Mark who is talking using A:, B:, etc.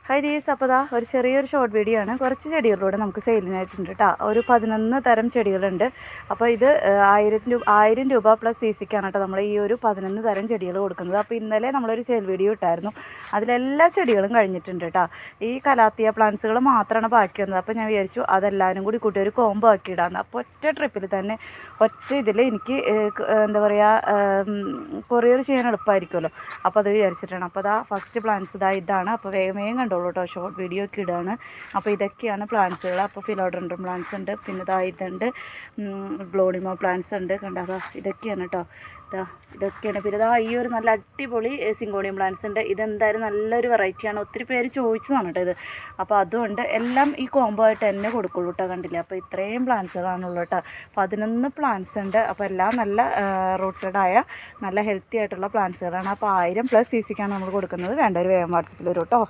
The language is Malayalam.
A: ഹൈ ഡീസ്, അപ്പോൾ ഒരു ചെറിയൊരു ഷോർട്ട് വീഡിയോ ആണ്. കുറച്ച് ചെടികളിലൂടെ നമുക്ക് സെയിലിനായിട്ടുണ്ട് കേട്ടോ. ഒരു 11 തരം ചെടികളുണ്ട്. അപ്പോൾ ഇത് 1000 രൂപ പ്ലസ് CCക്കാണ് കേട്ടോ നമ്മൾ ഈ ഒരു 11 തരം ചെടികൾ കൊടുക്കുന്നത്. അപ്പോൾ ഇന്നലെ നമ്മളൊരു സെയിൽ വീഡിയോ ഇട്ടായിരുന്നു. അതിലെല്ലാ ചെടികളും കഴിഞ്ഞിട്ടുണ്ട് കേട്ടോ. ഈ കലാത്തിയ പ്ലാന്റ്സുകൾ മാത്രമാണ് ബാക്കി വന്നത്. അപ്പോൾ ഞാൻ വിചാരിച്ചു അതെല്ലാവരും കൂടി കൂട്ടി ഒരു കോംബോ ആക്കി ഇടാമെന്ന്. അപ്പോൾ ഒറ്റ ട്രിപ്പിൽ തന്നെ ഒറ്റ ഇതിൽ എനിക്ക് എന്താ പറയുക കൊറിയർ ചെയ്യാൻ എളുപ്പമായിരിക്കുമല്ലോ. അപ്പോൾ അത് വിചാരിച്ചിട്ടാണ്. അപ്പോൾ ഫസ്റ്റ് പ്ലാന്റ്സ് ഇതാണ്. അപ്പോൾ വേഗം കണ്ടോളൂ കേട്ടോ. ഷോർട്ട് വീഡിയോ ഒക്കെ ഇടുകയാണ്. അപ്പോൾ ഇതൊക്കെയാണ് പ്ലാന്റ്സുകൾ. അപ്പോൾ ഫിലോഡൻഡ്രം പ്ലാന്റ്സ് ഉണ്ട്, പിന്നെ ഇതുണ്ട്, ഗ്ലോണിമോ പ്ലാന്റ്സ് ഉണ്ട്. കണ്ടോ, ഇതൊക്കെയാണ് കേട്ടോ. ഇതൊക്കെയാണ്. പിന്നെ ഈ ഒരു നല്ല അടിപൊളി സിങ്കോണിയം പ്ലാന്റ്സ് ഉണ്ട്. ഇതെന്തായാലും നല്ലൊരു വെറൈറ്റിയാണ്. ഒത്തിരി പേര് ചോദിച്ചതാണ് കേട്ടോ ഇത്. അപ്പോൾ അതുകൊണ്ട് എല്ലാം ഈ കോംബോ ആയിട്ട് തന്നെ കൊടുക്കുള്ളൂ കേട്ടോ. കണ്ടില്ല, അപ്പോൾ ഇത്രയും പ്ലാന്റ്സുകളാണുള്ളൂ കേട്ടോ. 11 പ്ലാന്റ്സ് ഉണ്ട്. അപ്പോൾ എല്ലാം നല്ല റൂട്ടഡായ നല്ല ഹെൽത്തി ആയിട്ടുള്ള പ്ലാന്റ്സുകളാണ്. അപ്പോൾ 1000 പ്ലസ് CCക്കാണ് നമ്മൾ കൊടുക്കുന്നത്. വേണ്ടവർ വേഗം വാട്സപ്പിൽ വരും കേട്ടോ.